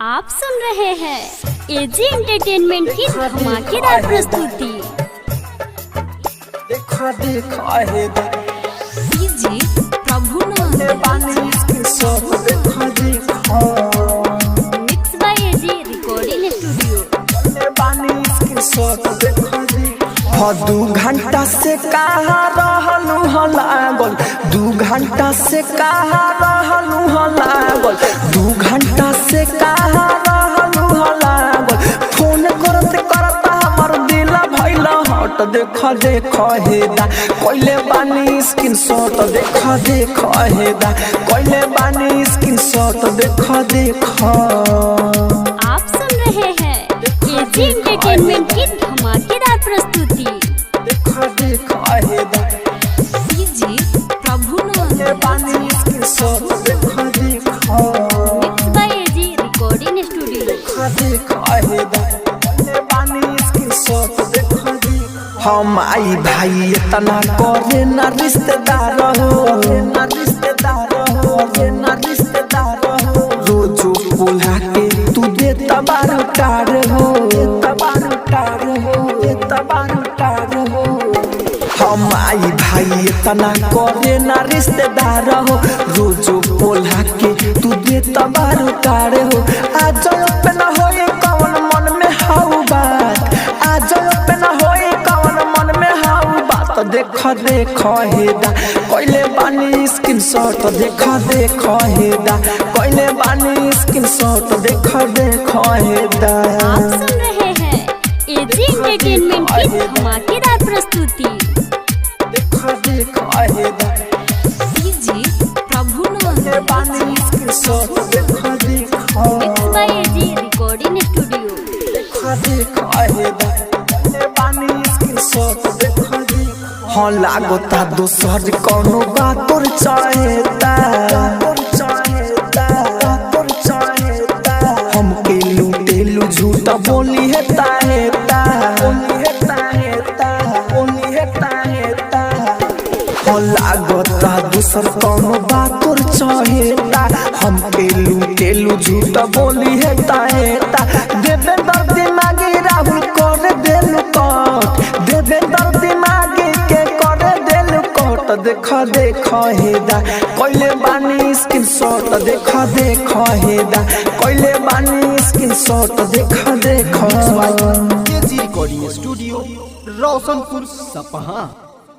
आप सुन रहे हैं एजी एंटरटेनमेंट की धमाकेदार प्रस्तुति। देखा देखा है डीजे प्रभु देखा देखा mix by AG recording studio. हाँ 2 घंटा से कहाँ रहलू ह लागल 2 घंटा से कहाँ रहलू ह लागल 2 घंटा से कहाँ रहलू ह लागल फोन करत करत हमर दिल भइल हट देखा देखा हेदा कोइले बानी स्क्रीन शॉट देखा देखा हेदा कोइले बानी स्क्रीन शॉट देखा देखा। आप सुन रहे हैं एजी एंटरटेनमेंट की धमाकेदार प्रस्तुति। देखा देखा हेदा डीजे प्रभु बानी स्क्रीन शॉट देखा देखा mix by AG recording studio. देखा देखा हेदा बानी स्क्रीन शॉट देखा देखा। हम आई भाई इतना करे ना रिश्तेदार हो ना रिश्तेदार हो ना रिश्तेदार हो रोजो बोला के तू दे तबार उतार हो तबार उतार हो तबार उतार हो। हम आई भाई इतना करे ना रिश्तेदार हो रोजो बोला के तू दे तबार उतार हो। आज पे ना होए कौन मन में हाउ बात आज पे ना होए कौन मन में हाउ बात देखा देखा हेदा कोइले बानी स्क्रीन शॉट देखा देखा हेदा कोइले बानी स्क्रीन शॉट देखा देखा हेदा। आप सुन रहे हैं एजी एंटरटेनमेंट की धमाकेदार प्रस्तुति। देखा देखा हेदा डीजे प्रभु बानी स्क्रीन शॉट देखा देखा mix by AG recording studio. देखा देखा हेदा बानी स्क्रीन शॉट देखा देखा। हाँ लागोता दोसर कोनो बात तोर चाहेता हमके लूटेलू झूठा बोली हेता हेता हाँ लागोता दोसर कोनो बात तोर चाहेता हमके लूटेलू झूठा बोली हेता हेता देवेंद्र दिमागी राहुल कर देलू कट देवेंद्र दिमागी के कर देलू कट देखा देखा हेदा कोइले बानी स्क्रीन शॉट देखा देखा हेदा कोइले बानी स्क्रीन शॉट देखा देखा। एजी रिकॉर्डिंग स्टूडियो रोशनपुर सपहा।